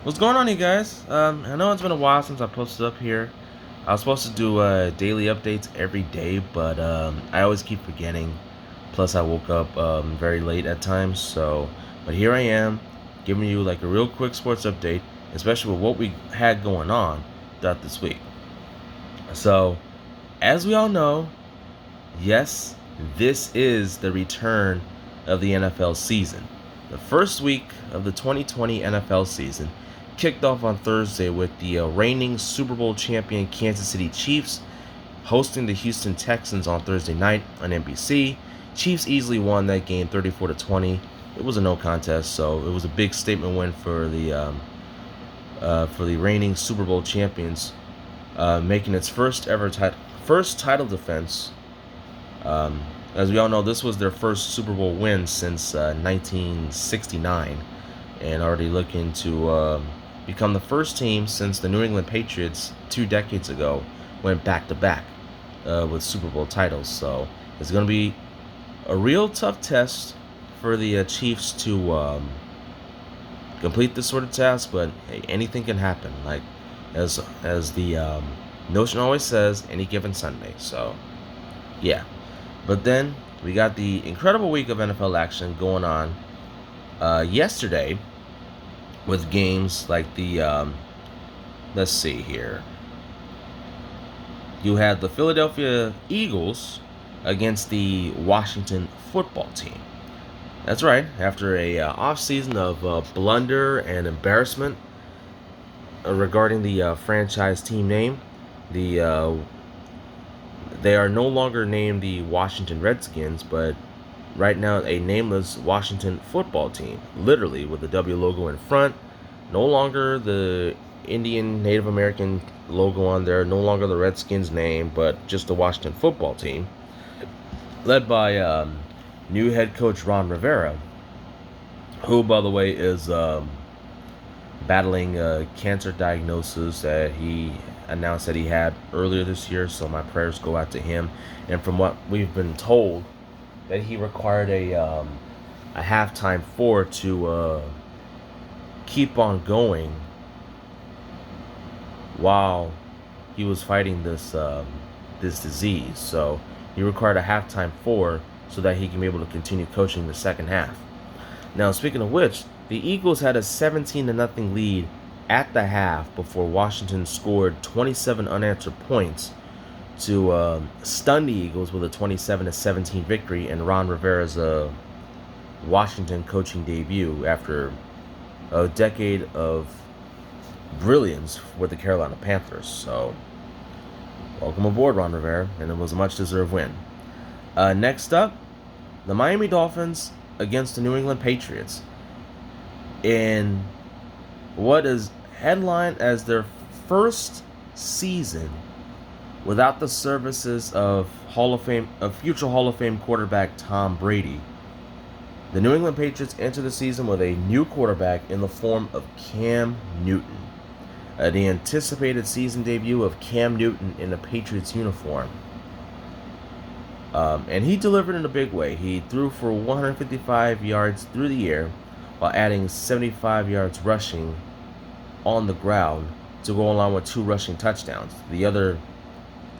What's going on, you guys? I know it's been a while since I posted up here. I was supposed to do daily updates every day, but I always keep forgetting. Plus, I woke up very late at times. But here I am, giving you like a real quick sports update, especially with what we had going on throughout this week. So, as we all know, yes, this is the return of the NFL season. The first week of the 2020 NFL season kicked off on Thursday with the reigning Super Bowl champion Kansas City Chiefs hosting the Houston Texans on Thursday night on NBC. Chiefs easily won that game 34-20. It was a no contest, so it was a big statement win for the reigning Super Bowl champions, making its first title defense. As we all know, this was their first Super Bowl win since 1969, and already looking to become the first team since the New England Patriots 2 decades ago went back to back with Super Bowl titles. So it's going to be a real tough test for the Chiefs to complete this sort of task. But hey, anything can happen. Like as the notion always says, any given Sunday. So yeah. But then we got the incredible week of NFL action going on yesterday with games like let's see here. You had the Philadelphia Eagles against the Washington football team. That's right. After a offseason of blunder and embarrassment regarding the franchise team name, the they are no longer named the Washington Redskins, but right now a nameless Washington football team, literally with the W logo in front. No longer the Indian Native American logo on there, no longer the Redskins name, but just the Washington football team, led by new head coach Ron Rivera, who, by the way, is battling a cancer diagnosis that he announced that he had earlier this year. So my prayers go out to him. And from what we've been told, that he required a halftime four to keep on going while he was fighting this disease. So he required a halftime four so that he can be able to continue coaching the second half. Now, speaking of which, the Eagles had a 17-0 lead at the half before Washington scored 27 unanswered points to stun the Eagles with a 27-17 victory in Ron Rivera's Washington coaching debut after a decade of brilliance with the Carolina Panthers. So, welcome aboard, Ron Rivera, and it was a much-deserved win. Next up, the Miami Dolphins against the New England Patriots in what is headlined as their first season without the services of future Hall of Fame quarterback Tom Brady. The New England Patriots enter the season with a new quarterback in the form of Cam Newton. The anticipated season debut of Cam Newton in the Patriots uniform. And he delivered in a big way. He threw for 155 yards through the air while adding 75 yards rushing on the ground to go along with 2 rushing touchdowns. The other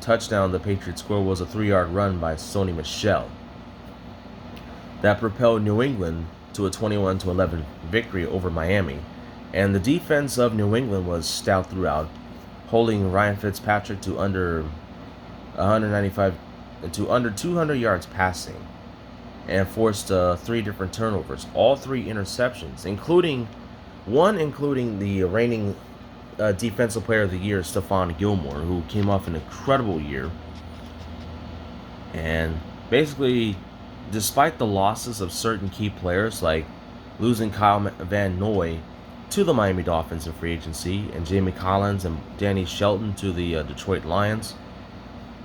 touchdown the Patriots scored was a 3-yard run by Sony Michel that propelled New England to a 21-11 victory over Miami. And the defense of New England was stout throughout, holding Ryan Fitzpatrick to under 200 yards passing, and forced 3 different turnovers, all 3 interceptions, including the reigning Defensive Player of the Year, Stephon Gilmore, who came off an incredible year. And basically, despite the losses of certain key players, like losing Kyle Van Noy to the Miami Dolphins in free agency, and Jamie Collins and Danny Shelton to the Detroit Lions,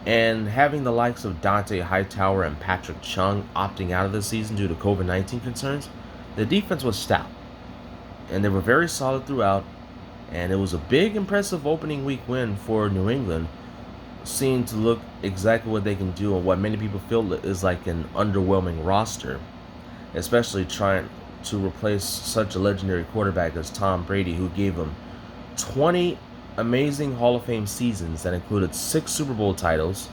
and having the likes of Dante Hightower and Patrick Chung opting out of the season due to COVID-19 concerns, the defense was stout. And they were very solid throughout. And it was a big, impressive opening week win for New England, seemed to look exactly what they can do and what many people feel is like an underwhelming roster, especially trying to replace such a legendary quarterback as Tom Brady, who gave him 20 amazing Hall of Fame seasons that included 6 Super Bowl titles,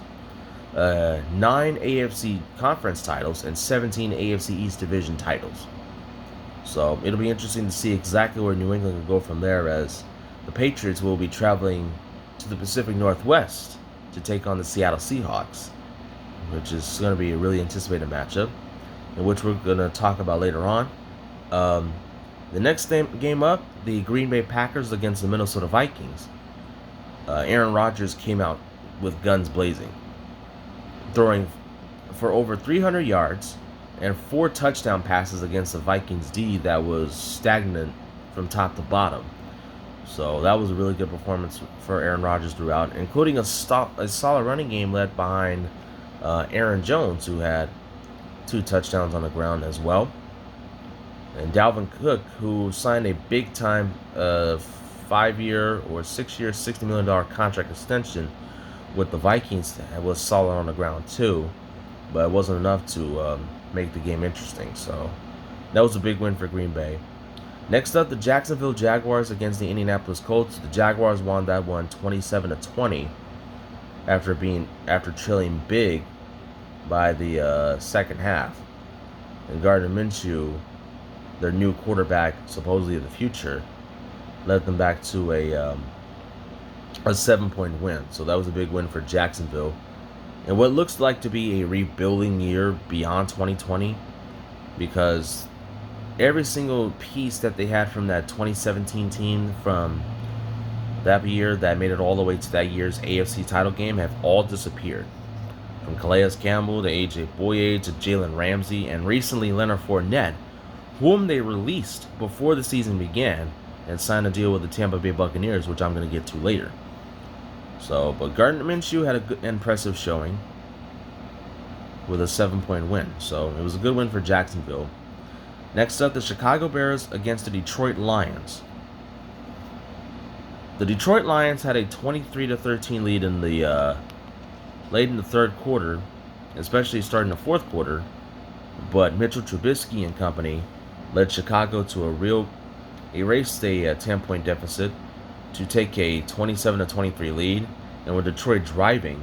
9 AFC conference titles, and 17 AFC East division titles. So it'll be interesting to see exactly where New England will go from there, as the Patriots will be traveling to the Pacific Northwest to take on the Seattle Seahawks, which is going to be a really anticipated matchup, in which we're going to talk about later on. The next game up, the Green Bay Packers against the Minnesota Vikings. Aaron Rodgers came out with guns blazing, throwing for over 300 yards and 4 touchdown passes against the Vikings D that was stagnant from top to bottom. So that was a really good performance for Aaron Rodgers throughout, including a solid running game led behind Aaron Jones, who had 2 touchdowns on the ground as well. And Dalvin Cook, who signed a big-time 5-year or 6-year, $60 million contract extension with the Vikings, was solid on the ground too, but it wasn't enough to make the game interesting. So that was a big win for Green Bay. Next up, the Jacksonville Jaguars against the Indianapolis Colts. The Jaguars won that one 27-20 after trailing big by the second half. And Gardner Minshew, their new quarterback, supposedly of the future, led them back to a 7-point win. So that was a big win for Jacksonville. And what looks like to be a rebuilding year beyond 2020, because every single piece that they had from that 2017 team from that year that made it all the way to that year's AFC title game have all disappeared. From Calais Campbell to AJ Boye to Jalen Ramsey, and recently Leonard Fournette, whom they released before the season began and signed a deal with the Tampa Bay Buccaneers, which I'm going to get to later. So, but Gardner Minshew had a good, impressive showing with a 7-point win. So it was a good win for Jacksonville. Next up, the Chicago Bears against the Detroit Lions. The Detroit Lions had a 23-13 lead in the late in the third quarter, especially starting the fourth quarter. But Mitchell Trubisky and company led Chicago to erased a 10-point deficit to take a 27-23 lead. And with Detroit driving,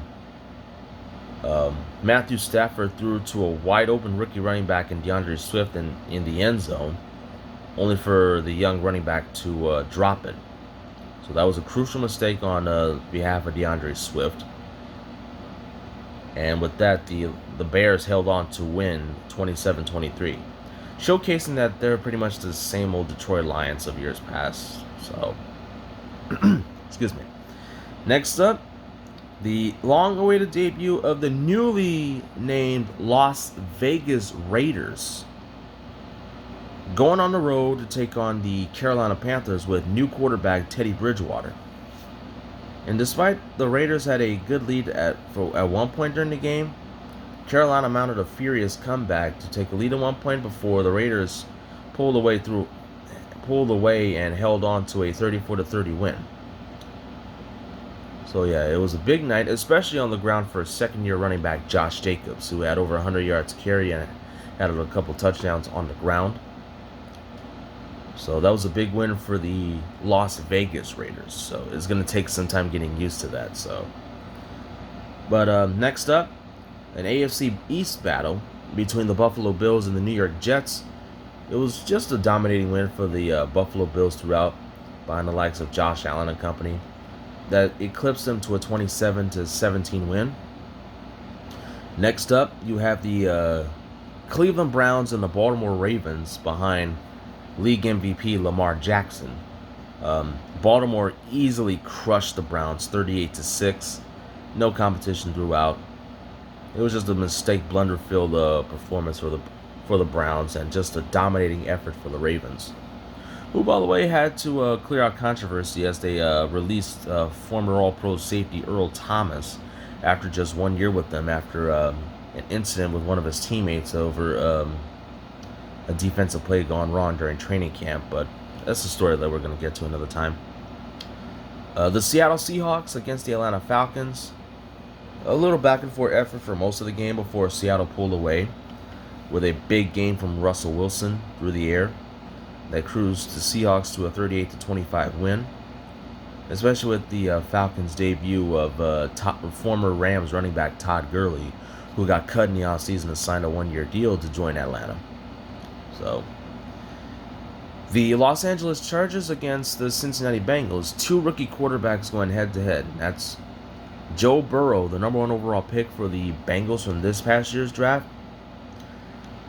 Matthew Stafford threw to a wide-open rookie running back in DeAndre Swift in the end zone, only for the young running back to drop it. So that was a crucial mistake on behalf of DeAndre Swift. And with that, the Bears held on to win 27-23, showcasing that they're pretty much the same old Detroit Lions of years past. So, excuse me. Next up, the long-awaited debut of the newly named Las Vegas Raiders, going on the road to take on the Carolina Panthers with new quarterback Teddy Bridgewater. And despite the Raiders had a good lead at one point during the game, Carolina mounted a furious comeback to take a lead at one point before the Raiders pulled away and held on to a 34-30 win. So yeah, it was a big night, especially on the ground for second-year running back Josh Jacobs, who had over 100 yards carry and had a couple touchdowns on the ground. So that was a big win for the Las Vegas Raiders. So it's going to take some time getting used to that. But next up, an AFC East battle between the Buffalo Bills and the New York Jets. It was just a dominating win for the Buffalo Bills throughout, behind the likes of Josh Allen and company, that eclipsed them to a 27-17 win. Next up, you have the Cleveland Browns and the Baltimore Ravens behind league MVP Lamar Jackson. Baltimore easily crushed the Browns 38-6. No competition throughout. It was just a mistake, blunder-filled performance for the Browns, and just a dominating effort for the Ravens, who, by the way, had to clear out controversy as they released former All-Pro safety Earl Thomas after just 1 year with them after an incident with one of his teammates over a defensive play gone wrong during training camp. But that's a story that we're going to get to another time. The Seattle Seahawks against the Atlanta Falcons. A little back and forth effort for most of the game before Seattle pulled away. with a big game from Russell Wilson through the air that cruised the Seahawks to a 38-25 win, especially with the Falcons' debut of former Rams running back Todd Gurley, who got cut in the offseason and signed a one-year deal to join Atlanta. So, the Los Angeles Chargers against the Cincinnati Bengals, two rookie quarterbacks going head-to-head. That's Joe Burrow, the number 1 overall pick for the Bengals from this past year's draft,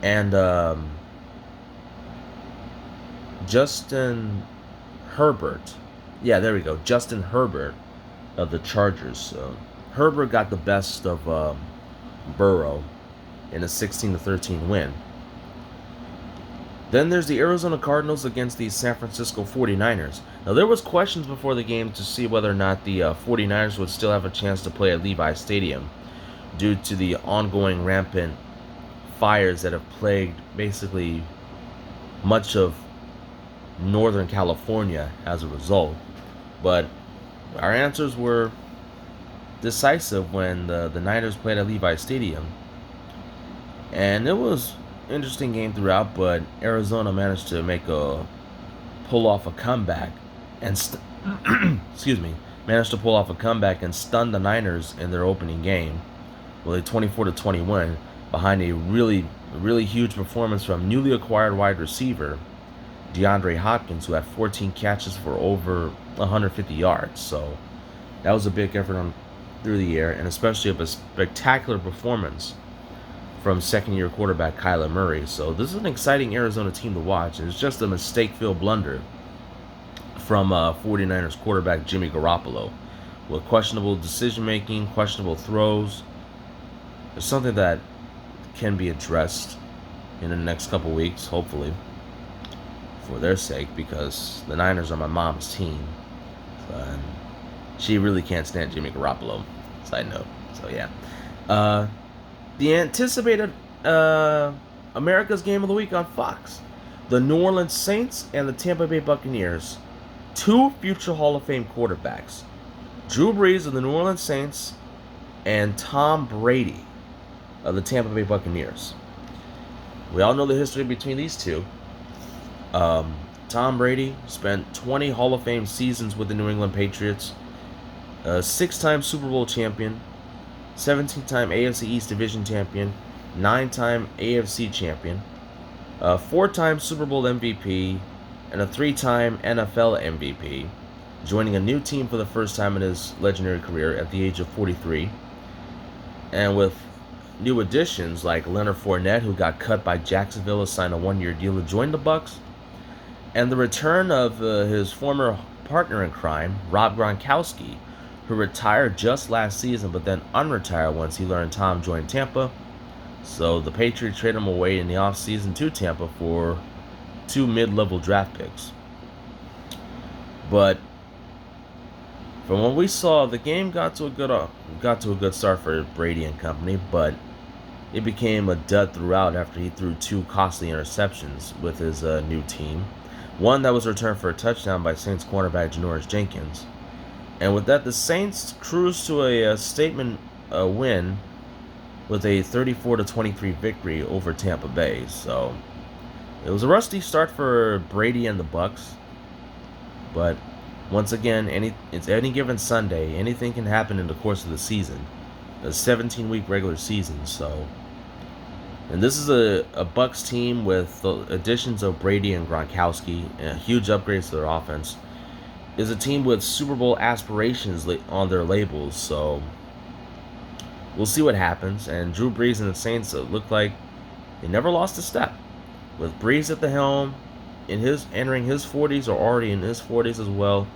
and Justin Herbert. Yeah, there we go. Justin Herbert of the Chargers. So Herbert got the best of Burrow in a 16-13 win. Then there's the Arizona Cardinals against the San Francisco 49ers. Now, there was questions before the game to see whether or not the 49ers would still have a chance to play at Levi Stadium due to the ongoing rampant fires that have plagued basically much of Northern California as a result. But our answers were decisive when the Niners played at Levi Stadium. And it was an interesting game throughout, but Arizona managed to pull off a comeback and pull off a comeback and stun the Niners in their opening game with a 24-21 behind a really huge performance from newly acquired wide receiver DeAndre Hopkins, who had 14 catches for over 150 yards. So that was a big effort through the air, and especially a spectacular performance from second-year quarterback Kyler Murray. So this is an exciting Arizona team to watch, and it's just a mistake-filled blunder from 49ers quarterback Jimmy Garoppolo with questionable decision-making, questionable throws. It's something that can be addressed in the next couple weeks, hopefully, for their sake, because the Niners are my mom's team. And she really can't stand Jimmy Garoppolo. Side note. So, yeah. The anticipated America's Game of the Week on Fox. The New Orleans Saints and the Tampa Bay Buccaneers. Two future Hall of Fame quarterbacks. Drew Brees of the New Orleans Saints and Tom Brady of the Tampa Bay Buccaneers. We all know the history between these two. Tom Brady spent 20 Hall of Fame seasons with the New England Patriots. A 6-time Super Bowl champion. 17-time AFC East Division champion. 9-time AFC champion. A 4-time Super Bowl MVP. And a 3-time NFL MVP. Joining a new team for the first time in his legendary career at the age of 43. And with new additions like Leonard Fournette, who got cut by Jacksonville, signed a one-year deal to join the Bucs, and the return of his former partner in crime, Rob Gronkowski, who retired just last season but then unretired once he learned Tom joined Tampa. So the Patriots traded him away in the offseason to Tampa for 2 mid-level draft picks. But from what we saw, the game got to a good start for Brady and company, but it became a dud throughout after he threw 2 costly interceptions with his new team. One that was returned for a touchdown by Saints cornerback Janoris Jenkins. And with that, the Saints cruised to a statement win with a 34-23 victory over Tampa Bay. So it was a rusty start for Brady and the Bucs. But once again, it's any given Sunday. Anything can happen in the course of the season. A 17-week regular season. So, and this is a Bucs team with the additions of Brady and Gronkowski, and huge upgrades to their offense. Is a team with Super Bowl aspirations on their labels. So we'll see what happens. And Drew Brees and the Saints look like they never lost a step. With Brees at the helm, entering his 40s or already in his 40s as well,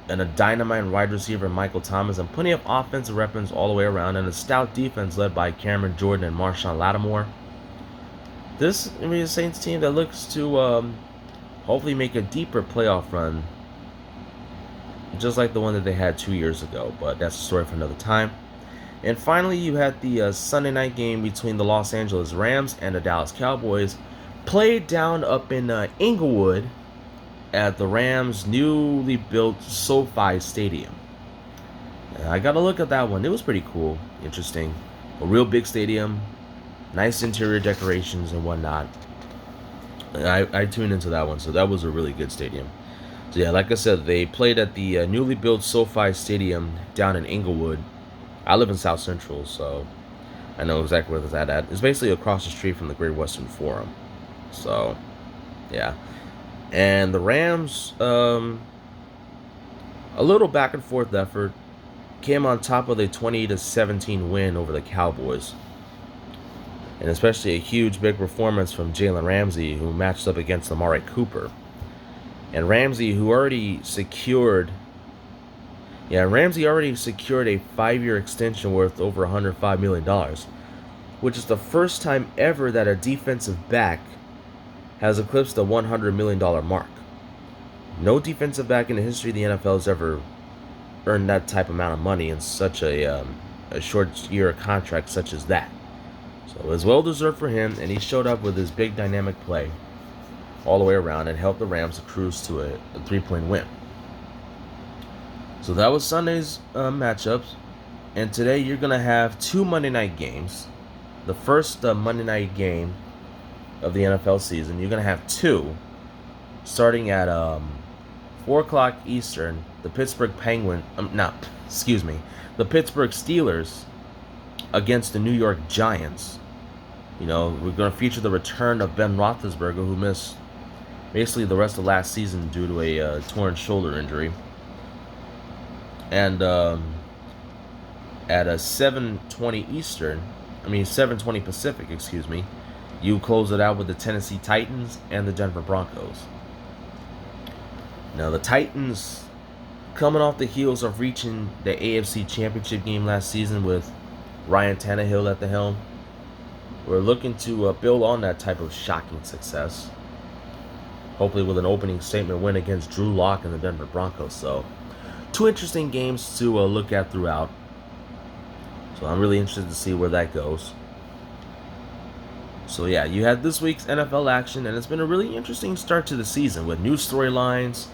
and a dynamite wide receiver Michael Thomas, and plenty of offensive weapons all the way around, and a stout defense led by Cameron Jordan and Marshawn Lattimore. This is a Saints team that looks to hopefully make a deeper playoff run, just like the one that they had 2 years ago, but that's a story for another time. And finally, you had the Sunday night game between the Los Angeles Rams and the Dallas Cowboys, played down up in Inglewood at the Rams' newly built SoFi Stadium. And I got to look at that one. It was pretty cool, interesting. A real big stadium, Nice interior decorations and whatnot. I tuned into that one, so that was a really good stadium. So yeah, like I said, they played at the newly built SoFi Stadium down in Inglewood. I live in South Central, so I know exactly where that's at. It's basically across the street from the Great Western Forum. So yeah, and the Rams, a little back and forth effort, came on top of the 20-17 win over the Cowboys. And especially a huge big performance from Jalen Ramsey, who matched up against Amari Cooper. And Ramsey, who already secured a 5-year extension worth over $105 million, which is the first time ever that a defensive back has eclipsed the $100 million mark. No defensive back in the history of the NFL has ever earned that type amount of money in such a short year contract such as that. So it was well deserved for him, and he showed up with his big dynamic play all the way around and helped the Rams cruise to a 3-point win. So that was Sunday's matchups, and today you're going to have 2 Monday night games. The first Monday night game of the NFL season, you're going to have 2 starting at 4 o'clock Eastern. The Pittsburgh Steelers against the New York Giants. You know, we're going to feature the return of Ben Roethlisberger, who missed basically the rest of last season due to a torn shoulder injury. And at 7:20 Pacific, you close it out with the Tennessee Titans and the Denver Broncos. Now, the Titans, coming off the heels of reaching the AFC Championship game last season with Ryan Tannehill at the helm, we're looking to build on that type of shocking success, hopefully with an opening statement win against Drew Lock and the Denver Broncos. So 2 interesting games to look at throughout. So I'm really interested to see where that goes. So yeah, you had this week's NFL action, and it's been a really interesting start to the season with new storylines,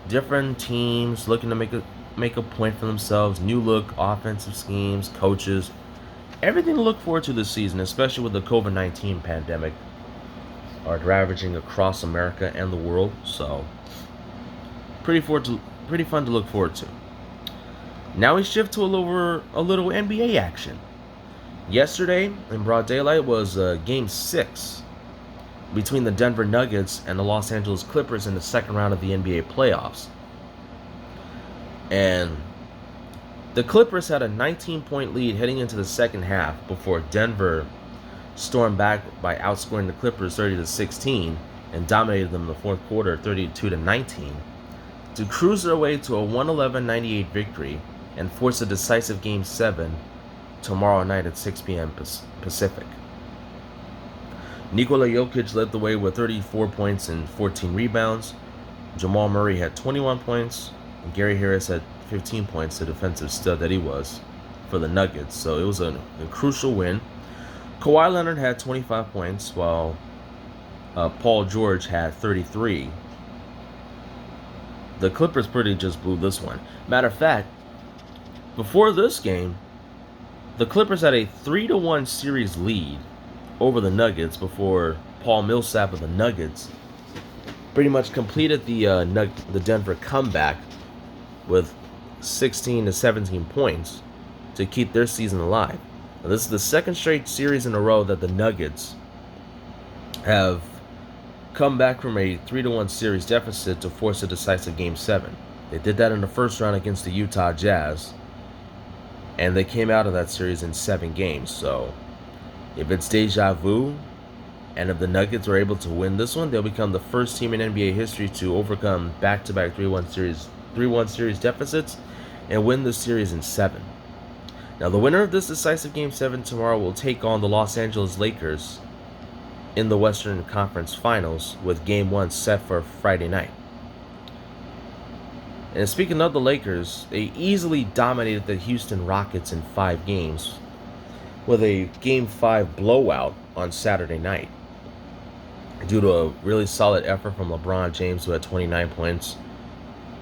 different teams looking to make a point for themselves, new look offensive schemes, coaches, everything to look forward to this season, especially with the COVID-19 pandemic ravaging across America and the world. So pretty fun to look forward to. Now we shift to a little NBA action. Yesterday, in broad daylight, was Game 6 between the Denver Nuggets and the Los Angeles Clippers in the second round of the NBA playoffs. And the Clippers had a 19-point lead heading into the second half before Denver stormed back by outscoring the Clippers 30-16 and dominated them in the fourth quarter 32-19 to cruise their way to a 111-98 victory and force a decisive Game 7 tomorrow night at 6 p.m. Pacific. Nikola Jokic led the way with 34 points and 14 rebounds. Jamal Murray had 21 points, and Gary Harris had 15 points, the defensive stud that he was for the Nuggets. So it was a crucial win. Kawhi Leonard had 25 points, while Paul George had 33. The Clippers pretty just blew this one. Matter of fact, before this game, the Clippers had a 3-1 series lead over the Nuggets before Paul Millsap of the Nuggets pretty much completed the Denver comeback with 16-17 points to keep their season alive. Now, this is the second straight series in a row that the Nuggets have come back from a 3-1 series deficit to force a decisive Game 7. They did that in the first round against the Utah Jazz, and they came out of that series in 7 games. So if it's deja vu, and if the Nuggets are able to win this one, they'll become the first team in NBA history to overcome back-to-back 3-1 series deficits and win this series in 7. Now, the winner of this decisive Game 7 tomorrow will take on the Los Angeles Lakers in the Western Conference Finals, with Game 1 set for Friday night. And speaking of the Lakers, they easily dominated the Houston Rockets in 5 games with a Game 5 blowout on Saturday night due to a really solid effort from LeBron James, who had 29 points,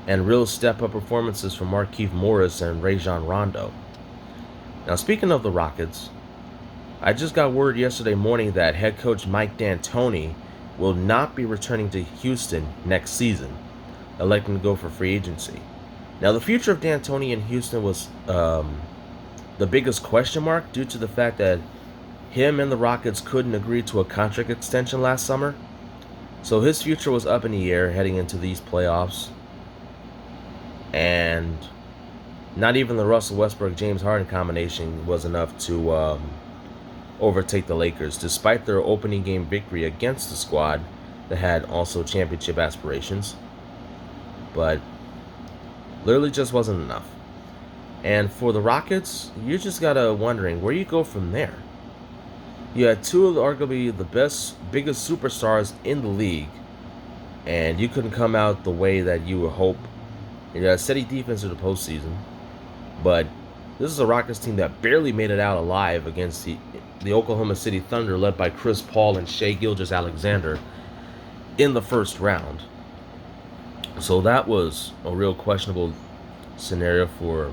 and real step-up performances from Markieff Morris and Rajon Rondo. Now, speaking of the Rockets, I just got word yesterday morning that head coach Mike D'Antoni will not be returning to Houston next season, electing to go for free agency. Now, the future of D'Antoni in Houston was the biggest question mark due to the fact that him and the Rockets couldn't agree to a contract extension last summer. So his future was up in the air heading into these playoffs. And not even the Russell Westbrook-James Harden combination was enough to overtake the Lakers, despite their opening game victory against the squad that had also championship aspirations. But literally just wasn't enough. And for the Rockets, you just gotta wondering where you go from there. You had two of arguably the biggest superstars in the league, and you couldn't come out the way that you would hope. You had a steady defense in the postseason, but this is a Rockets team that barely made it out alive against the Oklahoma City Thunder, led by Chris Paul and Shai Gilgeous-Alexander in the first round. So that was a real questionable scenario for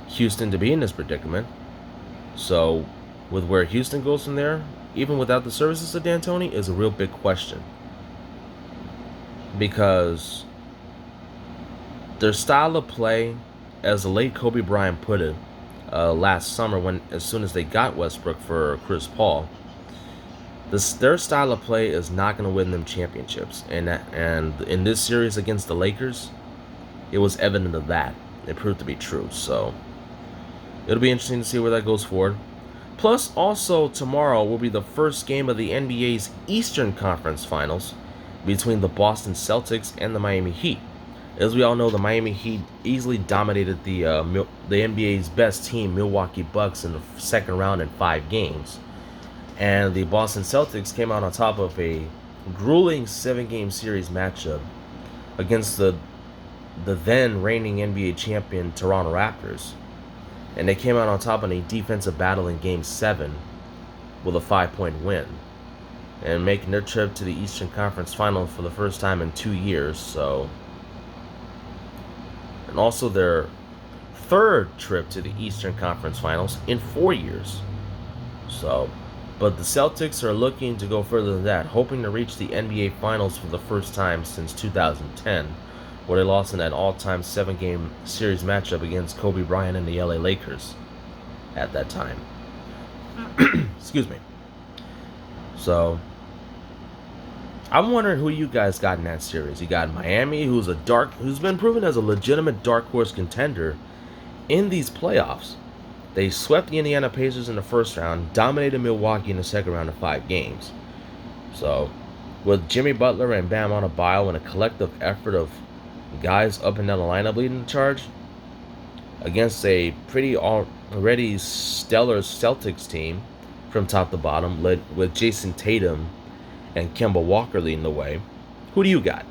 Houston to be in this predicament. So with where Houston goes from there, even without the services of D'Antoni, is a real big question. Because their style of play, as the late Kobe Bryant put it last summer, as soon as they got Westbrook for Chris Paul, their style of play is not going to win them championships. And in this series against the Lakers, it was evident of that. It proved to be true. So it'll be interesting to see where that goes forward. Plus, also tomorrow will be the first game of the NBA's Eastern Conference Finals between the Boston Celtics and the Miami Heat. As we all know, the Miami Heat easily dominated the NBA's best team, Milwaukee Bucks, in the second round in 5 games. And the Boston Celtics came out on top of a grueling 7-game series matchup against the then reigning NBA champion Toronto Raptors. And they came out on top in a defensive battle in Game 7 with a 5-point win, and making their trip to the Eastern Conference Final for the first time in 2 years. So, and also their third trip to the Eastern Conference Finals in 4 years. So, but the Celtics are looking to go further than that, hoping to reach the NBA Finals for the first time since 2010, where they lost in that all-time 7-game series matchup against Kobe Bryant and the LA Lakers at that time. Excuse me. So, I'm wondering who you guys got in that series. You got Miami, who's been proven as a legitimate dark horse contender in these playoffs. They swept the Indiana Pacers in the first round, dominated Milwaukee in the second round of 5 games. So, with Jimmy Butler and Bam Adebayo and a collective effort of guys up and down the lineup leading the charge against a pretty already stellar Celtics team from top to bottom, led with Jason Tatum and Kemba Walker leading the way, who do you got?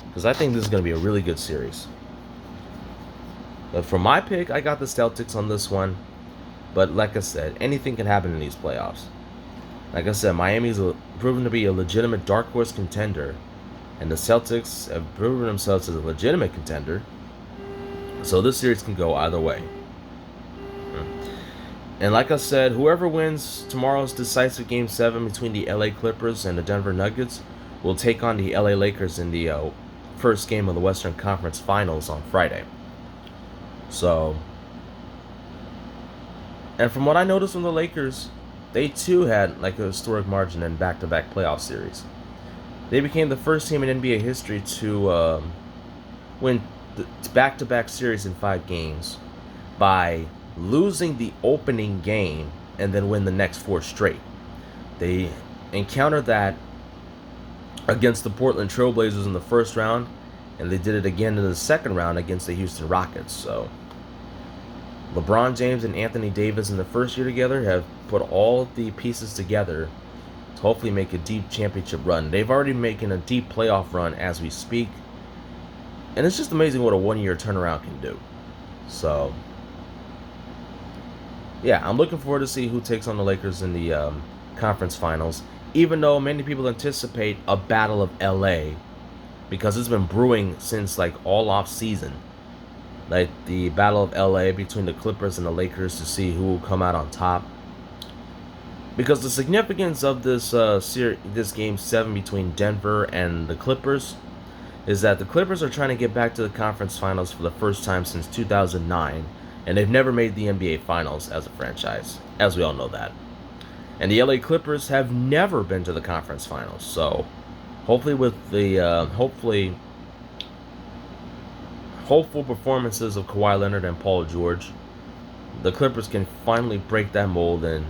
Because I think this is going to be a really good series. But for my pick, I got the Celtics on this one. But like I said, anything can happen in these playoffs. Like I said, Miami's proven to be a legitimate dark horse contender, and the Celtics have proven themselves as a legitimate contender. So this series can go either way. And like I said, whoever wins tomorrow's decisive Game 7 between the LA Clippers and the Denver Nuggets will take on the LA Lakers in the first game of the Western Conference Finals on Friday. So, and from what I noticed from the Lakers, they too had like a historic margin in back-to-back playoff series. They became the first team in NBA history to win the back-to-back series in 5 games by losing the opening game and then win the next 4 straight. They encountered that against the Portland Trailblazers in the first round, and they did it again in the second round against the Houston Rockets. So LeBron James and Anthony Davis in the first year together have put all the pieces together to hopefully make a deep championship run. They've already making a deep playoff run as we speak, and it's just amazing what a 1-year turnaround can do. So yeah, I'm looking forward to see who takes on the Lakers in the conference finals, even though many people anticipate a battle of LA, because it's been brewing since like all off season. Like the battle of LA between the Clippers and the Lakers to see who will come out on top. Because the significance of this this game 7 between Denver and the Clippers is that the Clippers are trying to get back to the conference finals for the first time since 2009, and they've never made the NBA finals as a franchise, as we all know that. And the LA Clippers have never been to the conference finals, so hopefully with the hopeful performances of Kawhi Leonard and Paul George, the Clippers can finally break that mold and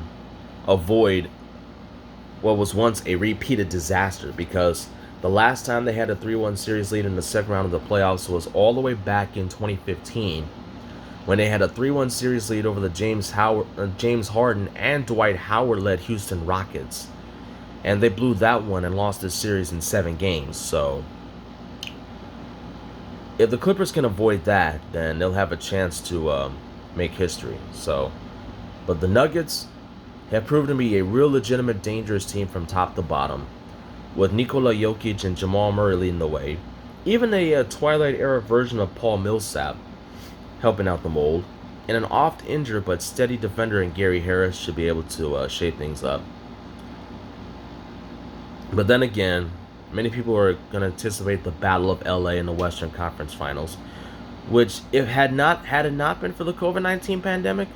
avoid what was once a repeated disaster, because the last time they had a 3-1 series lead in the second round of the playoffs was all the way back in 2015, when they had a 3-1 series lead over the James Harden and Dwight Howard-led Houston Rockets. And they blew that one and lost this series in 7 games. So if the Clippers can avoid that, then they'll have a chance to make history. But the Nuggets have proven to be a real legitimate dangerous team from top to bottom, with Nikola Jokic and Jamal Murray leading the way. Even a Twilight-era version of Paul Millsap helping out the mold, and an oft-injured but steady defender in Gary Harris should be able to shake things up. But then again, many people are going to anticipate the Battle of LA in the Western Conference Finals, which, if had it not been for the COVID-19 pandemic,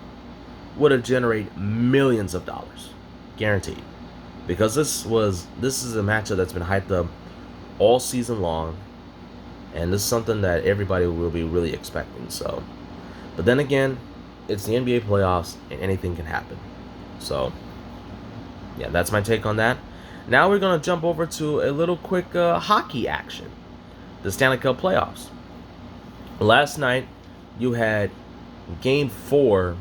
would have generated millions of dollars, guaranteed. Because this is a matchup that's been hyped up all season long, and this is something that everybody will be really expecting. So, but then again, it's the NBA playoffs, and anything can happen. So, yeah, that's my take on that. Now we're gonna jump over to a little quick hockey action, the Stanley Cup Playoffs. Last night, you had Game 4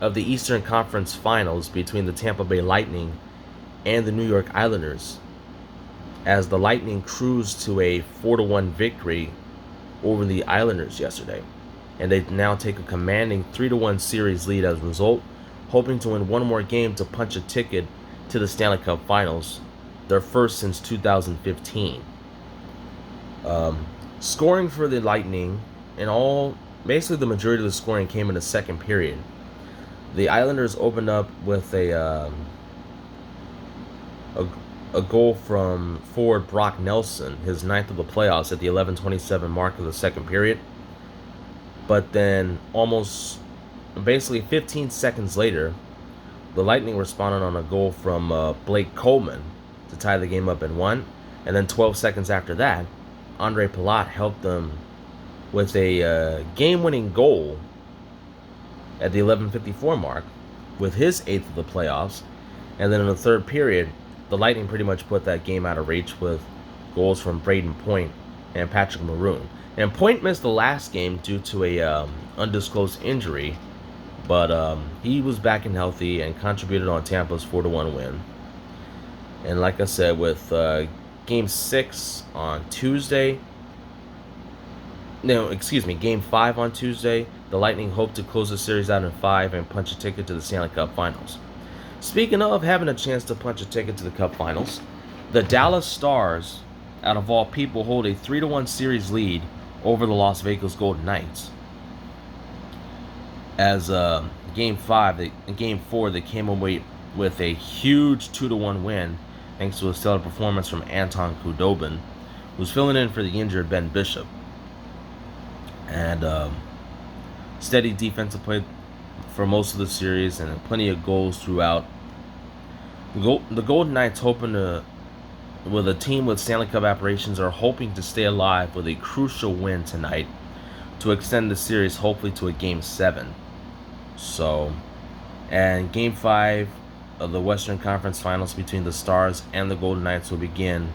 of the Eastern Conference Finals between the Tampa Bay Lightning and the New York Islanders, as the Lightning cruised to a 4-1 victory over the Islanders yesterday, and they now take a commanding 3-1 series lead as a result, hoping to win one more game to punch a ticket to the Stanley Cup Finals, their first since 2015. Scoring for the Lightning, basically the majority of the scoring came in the second period. The Islanders opened up with a goal from forward Brock Nelson, his 9th of the playoffs, at the 11:27 mark of the second period. But then basically 15 seconds later, the Lightning responded on a goal from Blake Coleman to tie the game up in 1. And then 12 seconds after that, Andre Palat helped them with a game-winning goal at the 11:54 mark with his 8th of the playoffs. And then in the third period, the Lightning pretty much put that game out of reach with goals from Braden Point and Patrick Maroon. And Point missed the last game due to a undisclosed injury, but he was back and healthy and contributed on Tampa's 4-1 win. And like I said, with Game 6 on Tuesday, Game 5 on Tuesday, the Lightning hope to close the series out in 5 and punch a ticket to the Stanley Cup Finals. Speaking of having a chance to punch a ticket to the Cup Finals, the Dallas Stars, out of all people, hold a 3-1 series lead over the Las Vegas Golden Knights. As Game 4, they came away with a huge 2-1 win, thanks to a stellar performance from Anton Khudobin, who's filling in for the injured Ben Bishop. And steady defensive play for most of the series, and plenty of goals throughout. The Golden Knights, with a team with Stanley Cup aspirations, are hoping to stay alive with a crucial win tonight to extend the series, hopefully to a Game 7. So, and Game 5 of the Western Conference Finals between the Stars and the Golden Knights will begin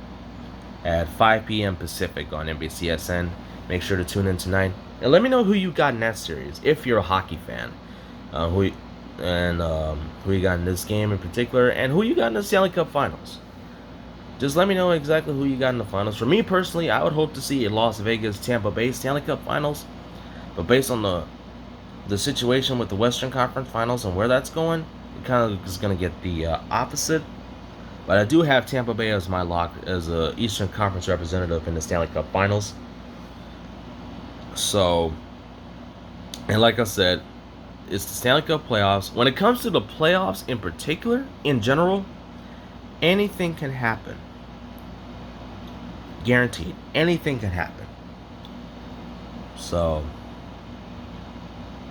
at 5 p.m. Pacific on NBCSN. Make sure to tune in tonight. And let me know who you got in that series, if you're a hockey fan. Who you got in this game in particular, and who you got in the Stanley Cup Finals. Just let me know exactly who you got in the finals. For me personally, I would hope to see a Las Vegas Tampa Bay Stanley Cup Finals, but based on the situation with the Western Conference Finals and where that's going, it kind of is going to get the opposite. But I do have Tampa Bay as my lock as a Eastern Conference representative in the Stanley Cup Finals. So, and like I said, It's the Stanley Cup Playoffs. When it comes to the playoffs in particular, in general, anything can happen. Guaranteed. Anything can happen. So,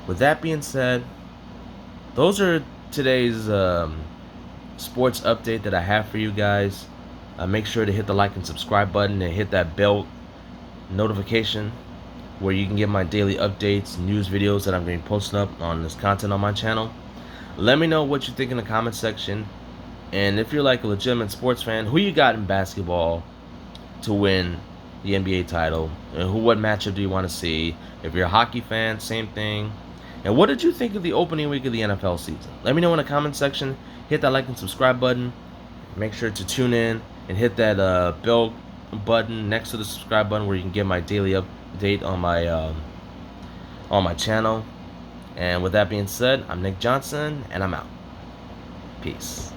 with that being said, those are today's sports update that I have for you guys. Make sure to hit the like and subscribe button and hit that bell notification where you can get my daily updates, news videos that I'm going to be posting up on this content on my channel. Let me know what you think in the comment section. And if you're like a legitimate sports fan, who you got in basketball to win the NBA title? And what matchup do you want to see? If you're a hockey fan, same thing. And what did you think of the opening week of the NFL season? Let me know in the comment section. Hit that like and subscribe button. Make sure to tune in and hit that bell button next to the subscribe button where you can get my daily update on my channel. And with that being said, I'm Nick Johnson, and I'm out. Peace.